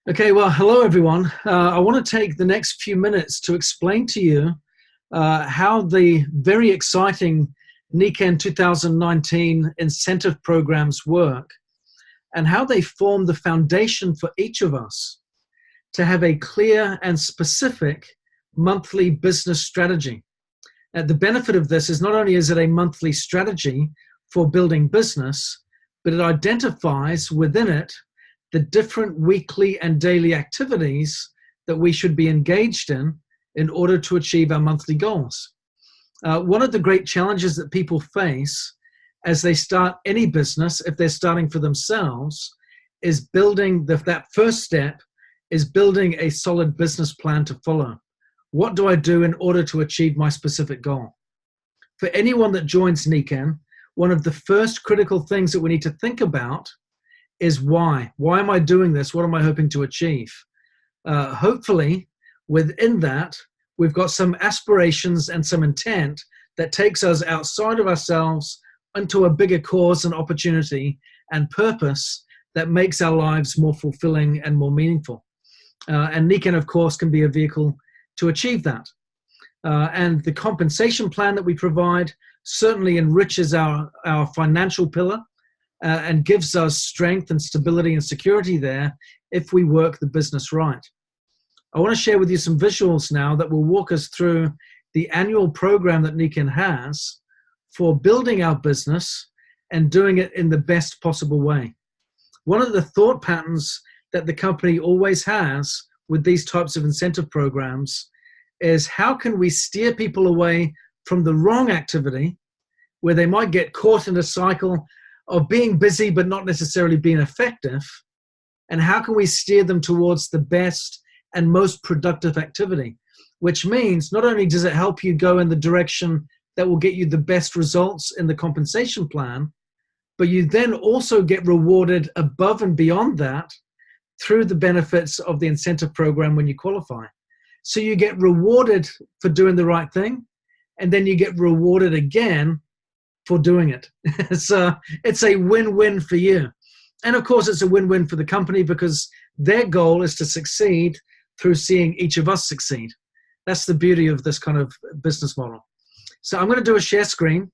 Okay, well, hello everyone. I want to take the next few minutes to explain to you how the very exciting NICAN 2019 incentive programs work and how they form the foundation for each of us to have a clear and specific monthly business strategy. The benefit of this is not only is it a monthly strategy for building business, but it identifies within it the different weekly and daily activities that we should be engaged in order to achieve our monthly goals. One of the great challenges that people face as they start any business, if they're starting for themselves, is building that first step is building a solid business plan to follow. What do I do in order to achieve my specific goal? For anyone that joins NICAN, one of the first critical things that we need to think about is why. Why am I doing this? What am I hoping to achieve? Hopefully, within that, we've got some aspirations and some intent that takes us outside of ourselves into a bigger cause and opportunity and purpose that makes our lives more fulfilling and more meaningful. And NICAN, of course, can be a vehicle to achieve that. And the compensation plan that we provide certainly enriches our financial pillar and gives us strength and stability and security there if we work the business right. I want to share with you some visuals now that will walk us through the annual program that NICAN has for building our business and doing it in the best possible way. One of the thought patterns that the company always has with these types of incentive programs is how can we steer people away from the wrong activity where they might get caught in a cycle of being busy but not necessarily being effective, and how can we steer them towards the best and most productive activity, which means not only does it help you go in the direction that will get you the best results in the compensation plan, but you then also get rewarded above and beyond that through the benefits of the incentive program when you qualify. So you get rewarded for doing the right thing, and then you get rewarded again for doing it. It's a win-win for you. And of course, it's a win-win for the company because their goal is to succeed through seeing each of us succeed. That's the beauty of this kind of business model. So I'm going to do a share screen,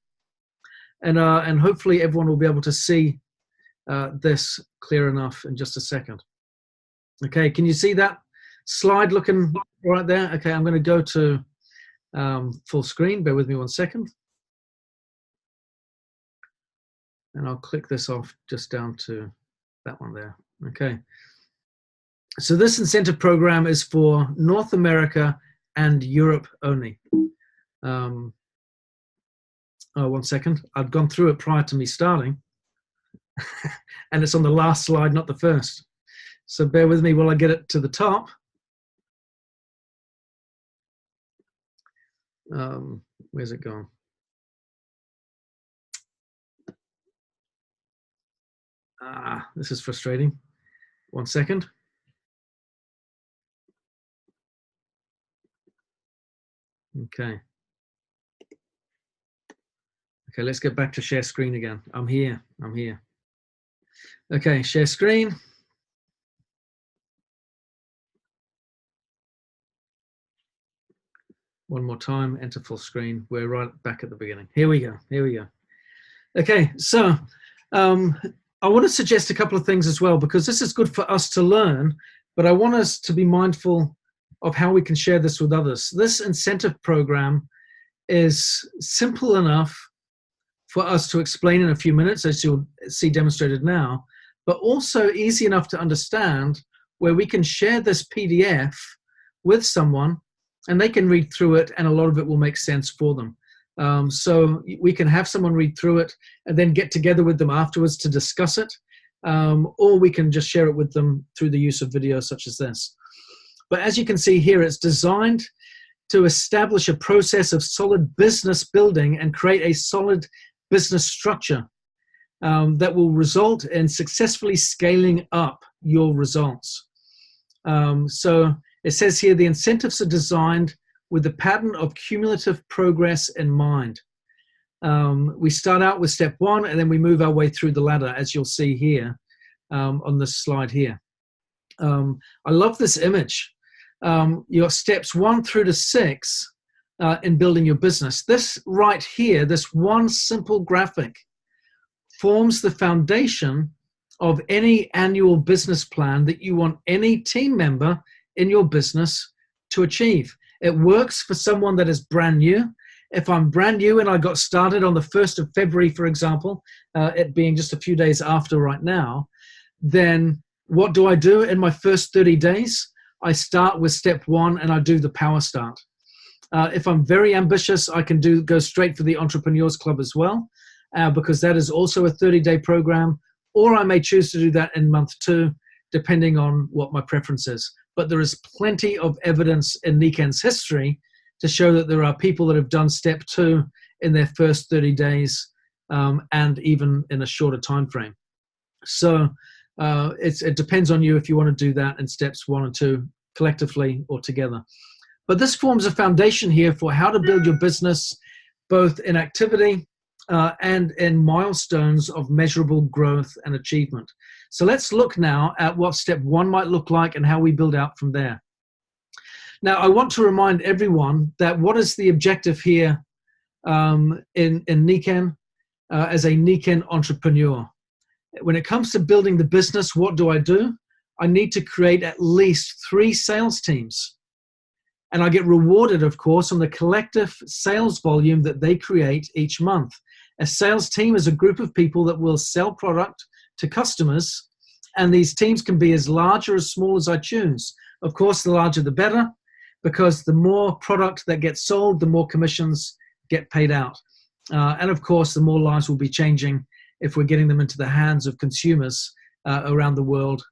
and hopefully everyone will be able to see this clear enough in just a second. Okay, can you see that slide looking right there? Okay, I'm going to go to full screen. Bear with me one second. And I'll click this off just down to that one there. Okay. So this incentive program is for North America and Europe only. Oh, one second. I've gone through it prior to me starting. And it's on the last slide, not the first. So bear with me while I get it to the top. Where's it gone? This is frustrating. One second. Okay. Okay, let's get back to share screen again. I'm here. Okay, share screen. One more time, enter full screen. We're right back at the beginning. Here we go. Okay, so I want to suggest a couple of things as well, because this is good for us to learn, but I want us to be mindful of how we can share this with others. This incentive program is simple enough for us to explain in a few minutes, as you'll see demonstrated now, but also easy enough to understand where we can share this PDF with someone and they can read through it and a lot of it will make sense for them. So we can have someone read through it and then get together with them afterwards to discuss it, or we can just share it with them through the use of videos such as this. But as you can see here, it's designed to establish a process of solid business building and create a solid business structure that will result in successfully scaling up your results. So it says here, the incentives are designed with the pattern of cumulative progress in mind. We start out with step one and then we move our way through the ladder, as you'll see here on this slide here. I love this image. Your steps 1 through to 6 in building your business. This right here, this one simple graphic forms the foundation of any annual business plan that you want any team member in your business to achieve. It works for someone that is brand new. If I'm brand new and I got started on the 1st of February, for example, it being just a few days after right now, then what do I do in my first 30 days? I start with step 1 and I do the power start. If I'm very ambitious, I can go straight for the Entrepreneurs Club as well, because that is also a 30-day program, or I may choose to do that in month 2, depending on what my preference is. But there is plenty of evidence in Niken's history to show that there are people that have done step 2 in their first 30 days and even in a shorter time frame. So it depends on you if you want to do that in steps 1 and 2 collectively or together. But this forms a foundation here for how to build your business, both in activity and in milestones of measurable growth and achievement. So let's look now at what step 1 might look like and how we build out from there. Now, I want to remind everyone that what is the objective here in Niken as a Niken entrepreneur? When it comes to building the business, what do? I need to create at least 3 sales teams. And I get rewarded, of course, on the collective sales volume that they create each month. A sales team is a group of people that will sell product to customers, and these teams can be as large or as small as I choose. Of course, the larger the better, because the more product that gets sold, the more commissions get paid out. And of course, the more lives will be changing if we're getting them into the hands of consumers around the world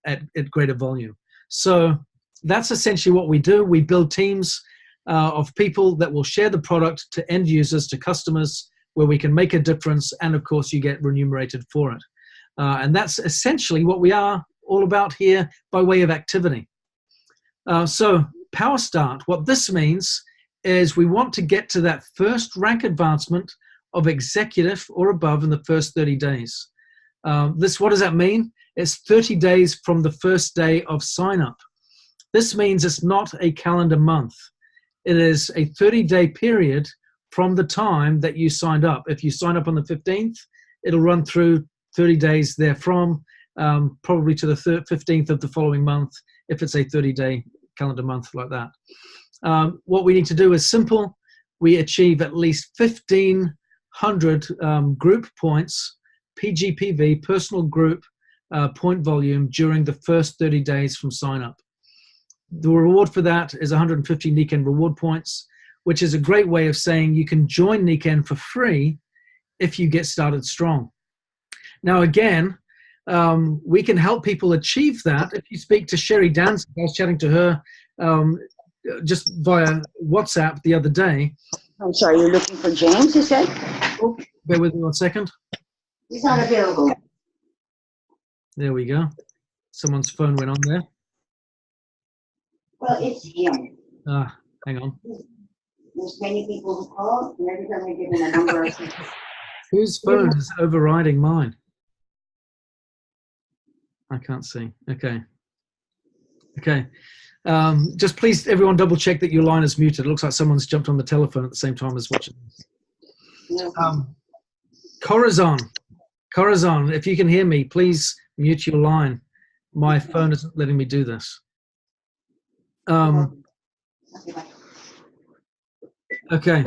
at greater volume. So that's essentially what we do. We build teams of people that will share the product to end users, to customers, where we can make a difference, and of course you get remunerated for it. And that's essentially what we are all about here by way of activity. So Power Start, what this means is we want to get to that first rank advancement of executive or above in the first 30 days. What does that mean? It's 30 days from the first day of sign up. This means it's not a calendar month. It is a 30-day period from the time that you signed up. If you sign up on the 15th, it'll run through 30 days therefrom, probably to the 15th of the following month, if it's a 30-day calendar month like that. What we need to do is simple. We achieve at least 1,500 group points, PGPV, personal group point volume, during the first 30 days from sign up. The reward for that is 150 Niken reward points, which is a great way of saying you can join Niken for free if you get started strong. Now, again, we can help people achieve that. If you speak to Sherry Danz, I was chatting to her just via WhatsApp the other day. I'm sorry, you're looking for James, you said? Oh, bear with me 1 second. He's not available. There we go. Someone's phone went on there. Well, it's him. Hang on. There's many people who call, and every time I give him a number, I say, whose phone is overriding mine? I can't see. Okay. Just please, everyone, double check that your line is muted. It looks like someone's jumped on the telephone at the same time as watching this. Corazon, if you can hear me, please mute your line. My phone isn't letting me do this. Okay,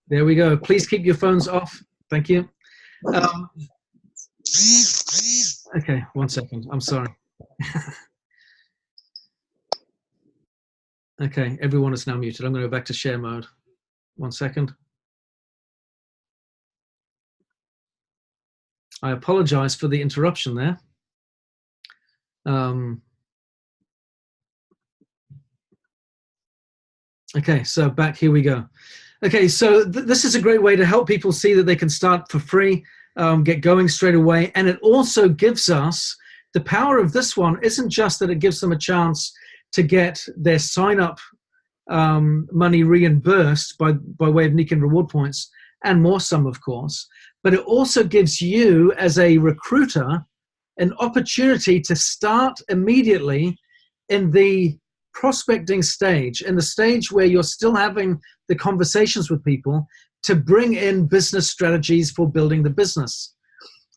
there we go. Please keep your phones off. Thank you. Okay, 1 second. I'm sorry. Okay, everyone is now muted. I'm going to go back to share mode. 1 second. I apologize for the interruption there. Okay, so back, here we go. Okay, so this is a great way to help people see that they can start for free, get going straight away. And it also gives us, the power of this one isn't just that it gives them a chance to get their sign-up money reimbursed by way of Niken reward points, and more some, of course, but it also gives you, as a recruiter, an opportunity to start immediately in the prospecting stage, in the stage where you're still having the conversations with people, to bring in business strategies for building the business.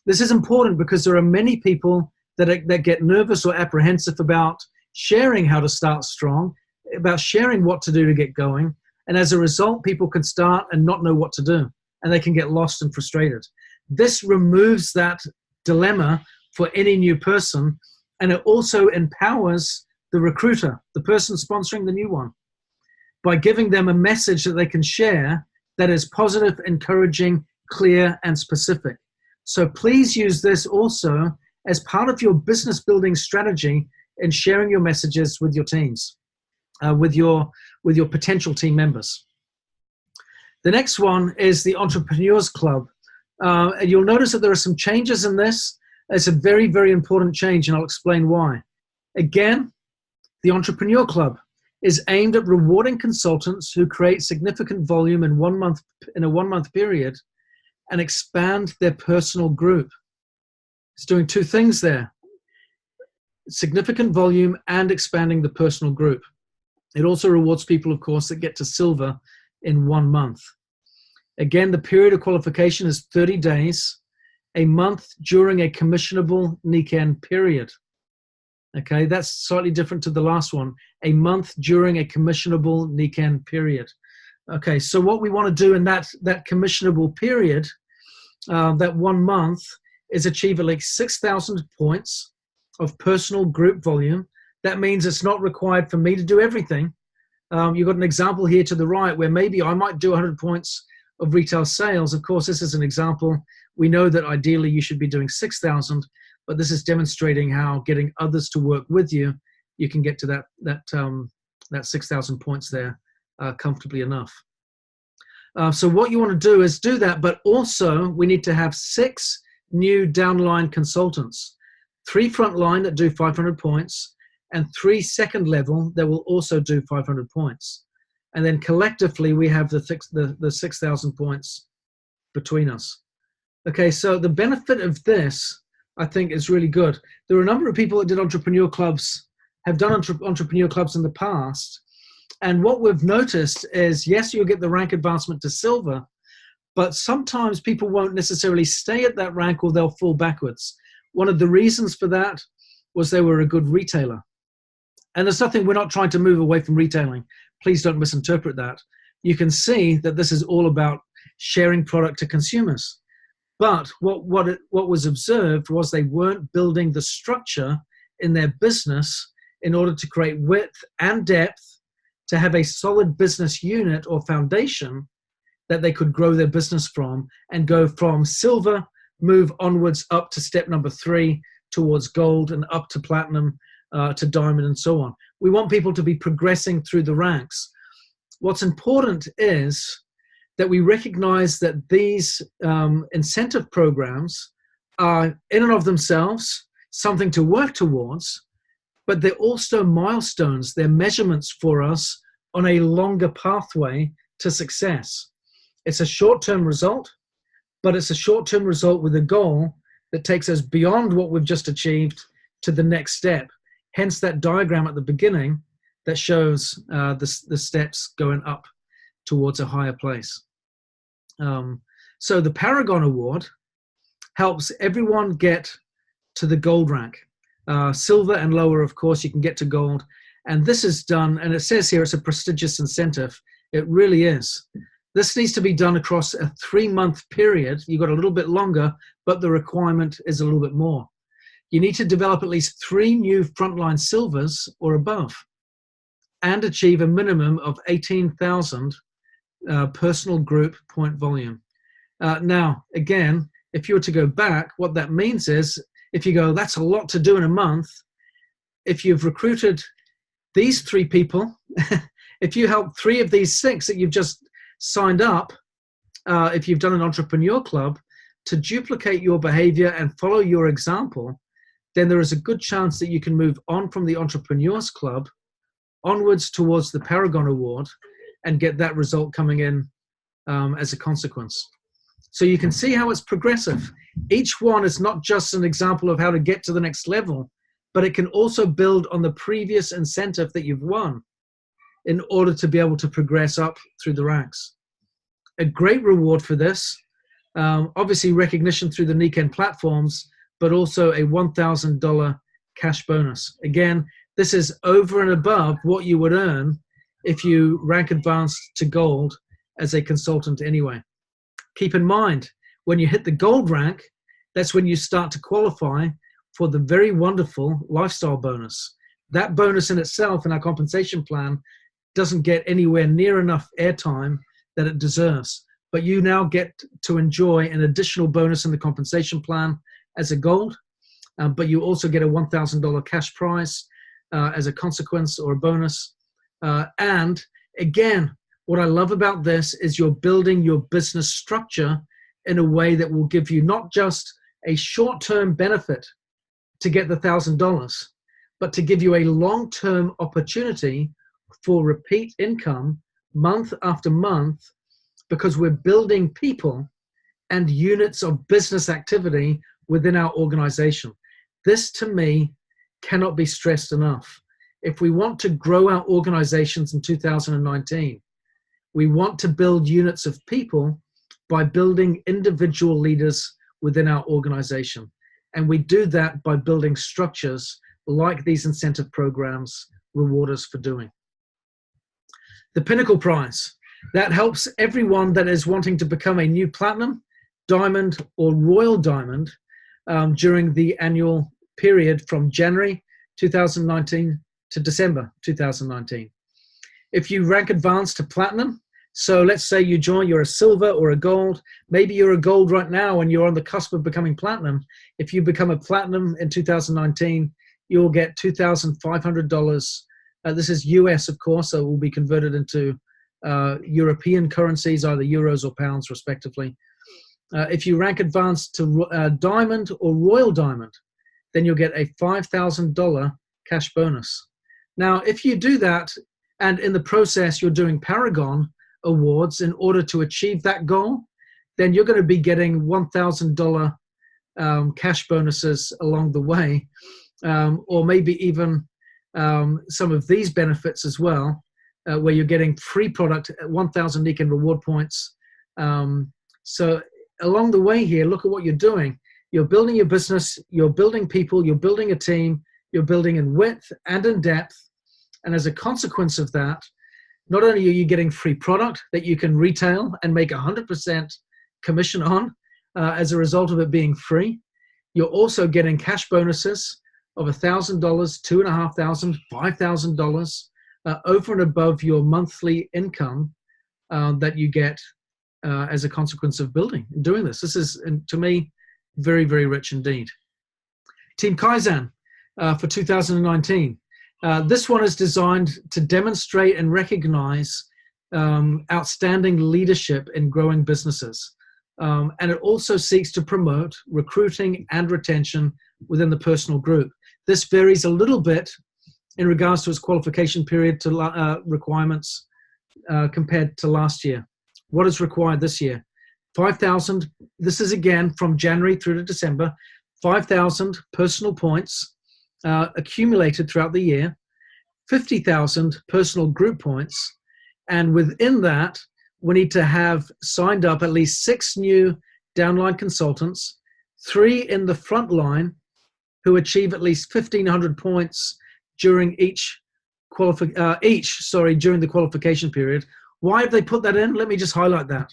This is important because there are many people that get nervous or apprehensive about sharing how to start strong, about sharing what to do to get going. And as a result, people can start and not know what to do, and they can get lost and frustrated. This removes that dilemma for any new person, and it also empowers the recruiter, the person sponsoring the new one, by giving them a message that they can share that is positive, encouraging, clear, and specific. So please use this also as part of your business building strategy in sharing your messages with your teams, with your potential team members. The next one is the Entrepreneurs Club. And you'll notice that there are some changes in this. It's a very, very important change, and I'll explain why. Again, the Entrepreneur Club is aimed at rewarding consultants who create significant volume in a 1 month period and expand their personal group. It's doing two things there: significant volume and expanding the personal group. It also rewards people, of course, that get to silver in 1 month. Again, the period of qualification is 30 days, a month during a commissionable Nikken period. Okay, that's slightly different to the last one. A month during a commissionable Nikken period. Okay, so what we want to do in that commissionable period, that 1 month, is achieve at least 6,000 points of personal group volume. That means it's not required for me to do everything. You've got an example here to the right where maybe I might do 100 points of retail sales. Of course, this is an example. We know that ideally you should be doing 6,000, but this is demonstrating how getting others to work with you, you can get to that 6,000 points there comfortably enough. So what you want to do is do that, but also we need to have 6 new downline consultants, 3 frontline that do 500 points, and 3 second level that will also do 500 points. And then collectively, we have the 6,000 points between us. Okay, so the benefit of this, I think, is really good. There are a number of people that did entrepreneur clubs, have done entrepreneur clubs in the past. And what we've noticed is, yes, you'll get the rank advancement to silver, but sometimes people won't necessarily stay at that rank, or they'll fall backwards. One of the reasons for that was they were a good retailer. And there's nothing, we're not trying to move away from retailing. Please don't misinterpret that. You can see that this is all about sharing product to consumers. But what was observed was they weren't building the structure in their business in order to create width and depth to have a solid business unit or foundation that they could grow their business from and go from silver, move onwards up to step number 3 towards gold, and up to platinum, to diamond, and so on. We want people to be progressing through the ranks. What's important is that we recognize that these incentive programs are in and of themselves something to work towards, but they're also milestones. They're measurements for us on a longer pathway to success. It's a short-term result, but it's a short-term result with a goal that takes us beyond what we've just achieved to the next step. Hence that diagram at the beginning that shows the steps going up towards a higher place. So the Paragon Award helps everyone get to the gold rank. Silver and lower, of course, you can get to gold. And this is done, and it says here it's a prestigious incentive. It really is. This needs to be done across a 3-month period. You've got a little bit longer, but the requirement is a little bit more. You need to develop at least 3 new frontline silvers or above and achieve a minimum of 18,000 personal group point volume. Now, again, if you were to go back, what that means is, if you go, that's a lot to do in a month, if you've recruited these 3 people, if you help 3 of these 6 that you've just signed up, if you've done an entrepreneur club, to duplicate your behavior and follow your example, then there is a good chance that you can move on from the Entrepreneurs Club onwards towards the Paragon Award and get that result coming in as a consequence. So you can see how it's progressive. Each one is not just an example of how to get to the next level, but it can also build on the previous incentive that you've won in order to be able to progress up through the ranks. A great reward for this, obviously recognition through the Niken platforms, but also a $1,000 cash bonus. Again, this is over and above what you would earn if you rank advanced to gold as a consultant anyway. Keep in mind, when you hit the gold rank, that's when you start to qualify for the very wonderful lifestyle bonus. That bonus in itself in our compensation plan doesn't get anywhere near enough airtime that it deserves. But you now get to enjoy an additional bonus in the compensation plan as a gold, but you also get a $1,000 cash prize as a consequence or a bonus. And again, what I love about this is you're building your business structure in a way that will give you not just a short-term benefit to get the $1,000, but to give you a long-term opportunity for repeat income month after month, because we're building people and units of business activity within our organization. This, to me, cannot be stressed enough. If we want to grow our organizations in 2019, we want to build units of people by building individual leaders within our organization. And we do that by building structures like these incentive programs reward us for doing. The Pinnacle Prize, that helps everyone that is wanting to become a new platinum, diamond, or royal diamond during the annual period from January 2019 to December 2019. If you rank advanced to platinum, so let's say you join, you're a silver or a gold, maybe you're a gold right now and you're on the cusp of becoming platinum. If you become a platinum in 2019, you'll get $2,500. This is US, of course, so it will be converted into European currencies, either euros or pounds, respectively. If you rank advanced to diamond or royal diamond, then you'll get a $5,000 cash bonus. Now, if you do that, and in the process you're doing Paragon Awards in order to achieve that goal, then you're going to be getting $1,000 cash bonuses along the way, or maybe even some of these benefits as well, where you're getting free product at 1,000 Niken reward points. So along the way here, look at what you're doing. You're building your business, you're building people, you're building a team, you're building in width and in depth. And as a consequence of that, not only are you getting free product that you can retail and make 100% commission on as a result of it being free, you're also getting cash bonuses of $1,000, $2,500, $5,000 over and above your monthly income that you get as a consequence of doing this. This is, to me, very, very rich indeed. Team Kaizen for 2019. This one is designed to demonstrate and recognize outstanding leadership in growing businesses. And it also seeks to promote recruiting and retention within the personal group. This varies a little bit in regards to its qualification period to requirements compared to last year. What is required this year? 5,000. This is again from January through to December. 5,000 personal points accumulated throughout the year. 50,000 personal group points. And within that, we need to have signed up at least 6 new downline consultants, 3 in the front line who achieve at least 1,500 points during during the qualification period. Why have they put that in? Let me just highlight that.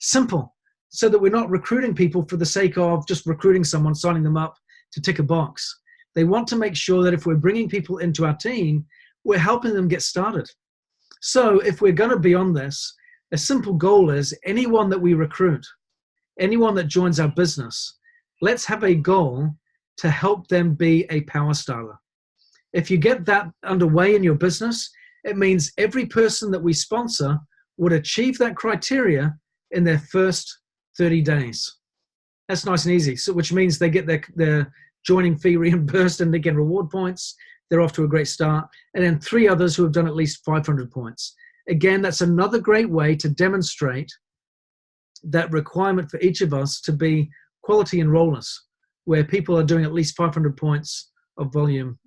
Simple. So that we're not recruiting people for the sake of just recruiting someone, signing them up to tick a box. They want to make sure that if we're bringing people into our team, we're helping them get started. So if we're going to be on this, a simple goal is anyone that we recruit, anyone that joins our business, let's have a goal to help them be a power styler. If you get that underway in your business, it means every person that we sponsor would achieve that criteria in their first 30 days. That's nice and easy. So, which means they get their joining fee reimbursed and they get reward points. They're off to a great start. And then 3 others who have done at least 500 points. Again, that's another great way to demonstrate that requirement for each of us to be quality enrollers, where people are doing at least 500 points of volume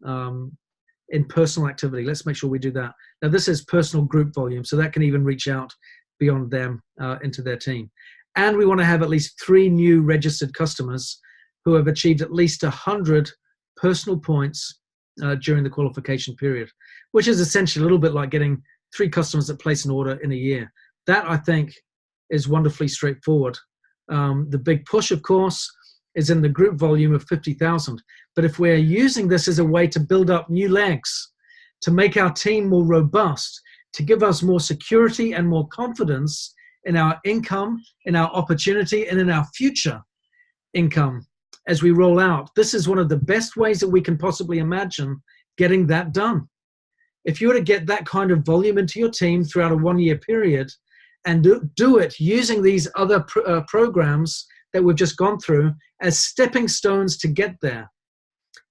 in personal activity. Let's make sure we do that. Now, this is personal group volume, so that can even reach out beyond them into their team. And we want to have at least 3 new registered customers who have achieved at least 100 personal points during the qualification period, which is essentially a little bit like getting 3 customers that place an order in a year. That, I think, is wonderfully straightforward. The big push, of course, is in the group volume of 50,000. But if we're using this as a way to build up new legs, to make our team more robust, to give us more security and more confidence in our income, in our opportunity, and in our future income as we roll out, this is one of the best ways that we can possibly imagine getting that done. If you were to get that kind of volume into your team throughout a 1-year period and do it using these other programs that we've just gone through as stepping stones to get there,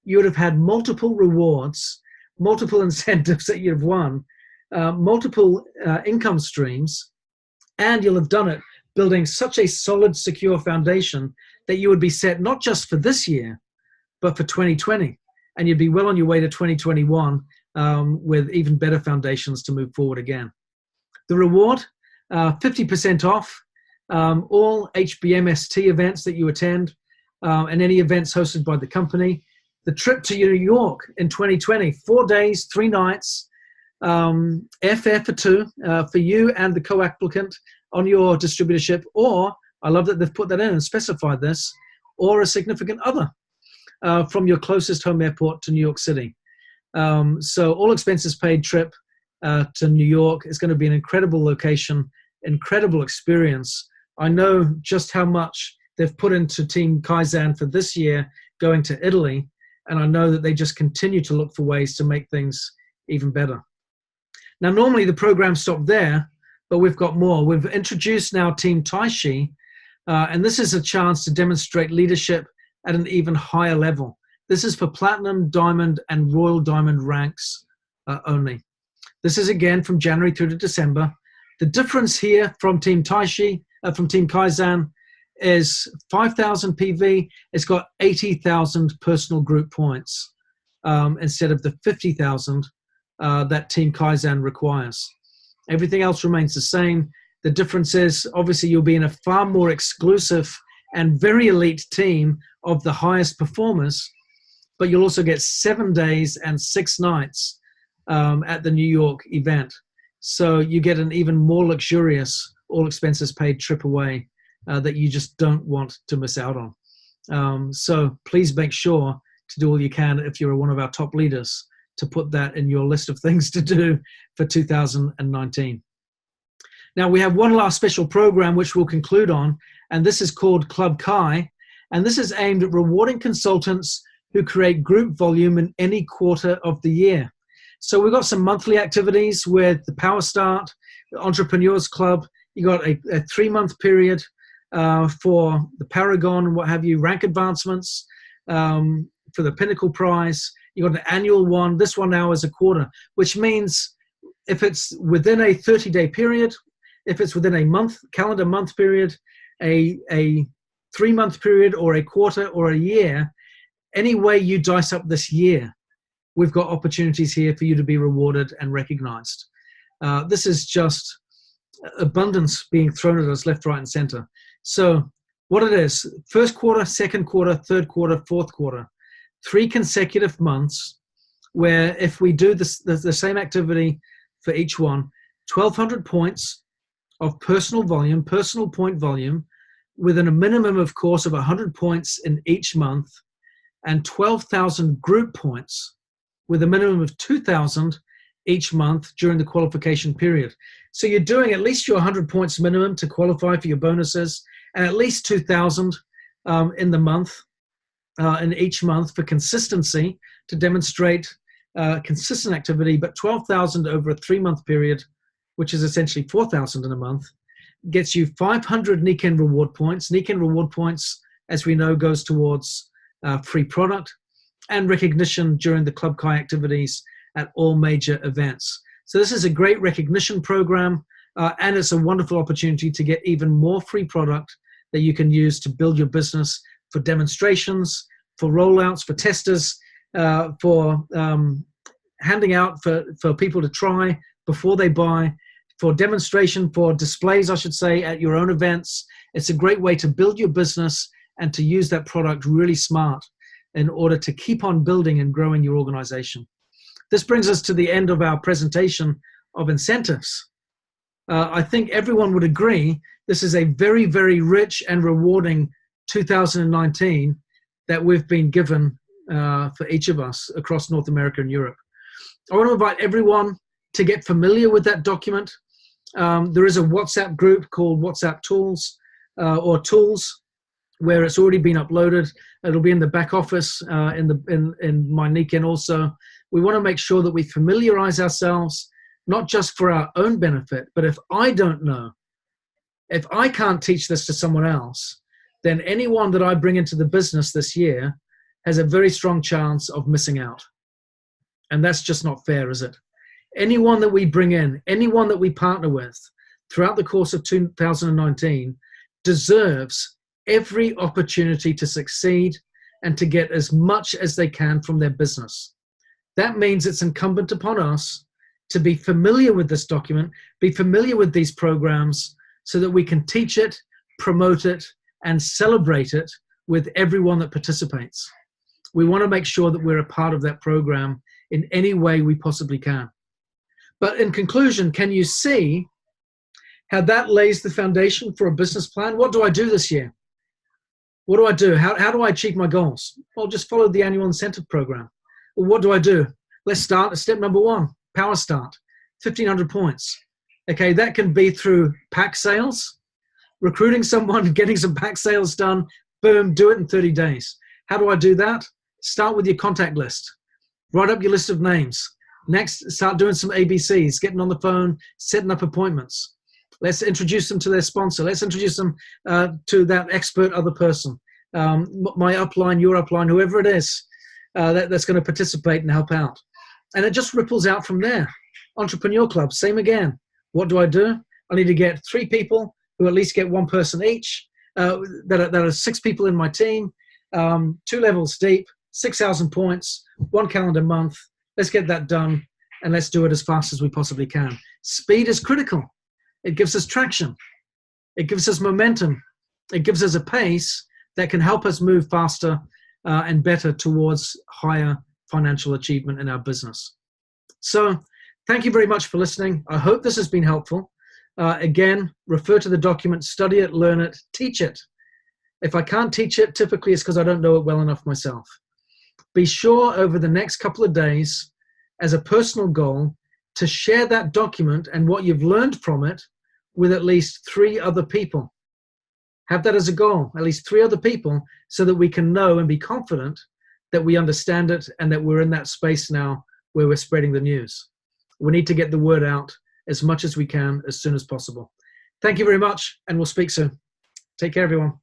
you would have had multiple rewards, multiple incentives that you've won, multiple income streams, and you'll have done it building such a solid, secure foundation that you would be set not just for this year, but for 2020. And you'd be well on your way to 2021 with even better foundations to move forward again. The reward, 50% off all HBMST events that you attend and any events hosted by the company. The trip to New York in 2020, 4 days, 3 nights, airfare for 2 for you and the co-applicant on your distributorship, or, I love that they've put that in and specified this, or a significant other from your closest home airport to New York City. So all expenses paid trip to New York is going to be an incredible location, incredible experience. I know just how much they've put into Team Kaizen for this year going to Italy, and I know that they just continue to look for ways to make things even better. Now, normally the program stopped there, but we've got more. We've introduced now Team Tashi, and this is a chance to demonstrate leadership at an even higher level. This is for Platinum, Diamond, and Royal Diamond ranks only. This is again from January through to December. The difference here from Team Tashi, from Team Kaizen, is 5,000 PV. It's got 80,000 personal group points instead of the 50,000 that Team Kaizen requires. Everything else remains the same. The difference is, obviously, you'll be in a far more exclusive and very elite team of the highest performers, but you'll also get 7 days and 6 nights at the New York event. So you get an even more luxurious, all expenses paid trip away that you just don't want to miss out on. So please make sure to do all you can if you're one of our top leaders to put that in your list of things to do for 2019. Now, we have one last special program which we'll conclude on, and this is called Club Kai, and this is aimed at rewarding consultants who create group volume in any quarter of the year. So we've got some monthly activities with the Power Start, the Entrepreneurs Club. You got a 3-month period for the Paragon and what have you, rank advancements, for the Pinnacle Prize. You got an annual one. This one now is a quarter, which means if it's within a 30-day period, if it's within a month, calendar month period, a 3-month period, or a quarter or a year, any way you dice up this year, we've got opportunities here for you to be rewarded and recognized. This is just abundance being thrown at us left, right, and center. So what it is, first quarter, second quarter, third quarter, fourth quarter, 3 consecutive months where if we do the same activity for each one, 1,200 points of personal volume, personal point volume, within a minimum, of course, of 100 points in each month, and 12,000 group points with a minimum of 2,000 each month during the qualification period. So you're doing at least your 100 points minimum to qualify for your bonuses, and at least 2,000 in the month, in each month for consistency to demonstrate consistent activity, but 12,000 over a 3-month period, which is essentially 4,000 in a month, gets you 500 Nikken reward points. Nikken reward points, as we know, goes towards free product and recognition during the Club Kai activities at all major events. So this is a great recognition program. And it's a wonderful opportunity to get even more free product that you can use to build your business for demonstrations, for rollouts, for testers, for handing out for people to try before they buy, for demonstration, for displays, I should say, at your own events. It's a great way to build your business and to use that product really smart in order to keep on building and growing your organization. This brings us to the end of our presentation of incentives. I think everyone would agree this is a very, very rich and rewarding 2019 that we've been given for each of us across North America and Europe. I want to invite everyone to get familiar with that document. There is a WhatsApp group called WhatsApp Tools or Tools, where it's already been uploaded. It'll be in the back office in my Nikken also. We want to make sure that we familiarize ourselves, not just for our own benefit, but if I don't know, if I can't teach this to someone else, then anyone that I bring into the business this year has a very strong chance of missing out. And that's just not fair, is it? Anyone that we bring in, anyone that we partner with throughout the course of 2019 deserves every opportunity to succeed and to get as much as they can from their business. That means it's incumbent upon us to be familiar with this document, be familiar with these programs so that we can teach it, promote it, and celebrate it with everyone that participates. We want to make sure that we're a part of that program in any way we possibly can. But in conclusion, can you see how that lays the foundation for a business plan? What do I do this year? What do I do? How do I achieve my goals? Well, just follow the annual incentive program. Well, what do I do? Let's start at step number 1, power start, 1,500 points. Okay, that can be through pack sales, recruiting someone, getting some pack sales done, boom, do it in 30 days. How do I do that? Start with your contact list. Write up your list of names. Next, start doing some ABCs, getting on the phone, setting up appointments. Let's introduce them to their sponsor. Let's introduce them to that expert other person. My upline, your upline, whoever it is that's going to participate and help out. And it just ripples out from there. Entrepreneur Club, same again. What do? I need to get 3 people who at least get 1 person each. That are 6 people in my team, 2 levels deep, 6,000 points, 1 calendar month. Let's get that done, and let's do it as fast as we possibly can. Speed is critical. It gives us traction. It gives us momentum. It gives us a pace that can help us move faster and better towards higher financial achievement in our business. So thank you very much for listening. I hope this has been helpful. Again, refer to the document, study it, learn it, teach it. If I can't teach it, typically it's because I don't know it well enough myself. Be sure over the next couple of days, as a personal goal, to share that document and what you've learned from it with at least 3 other people. Have that as a goal, at least 3 other people, so that we can know and be confident that we understand it and that we're in that space now where we're spreading the news. We need to get the word out as much as we can as soon as possible. Thank you very much, and we'll speak soon. Take care, everyone.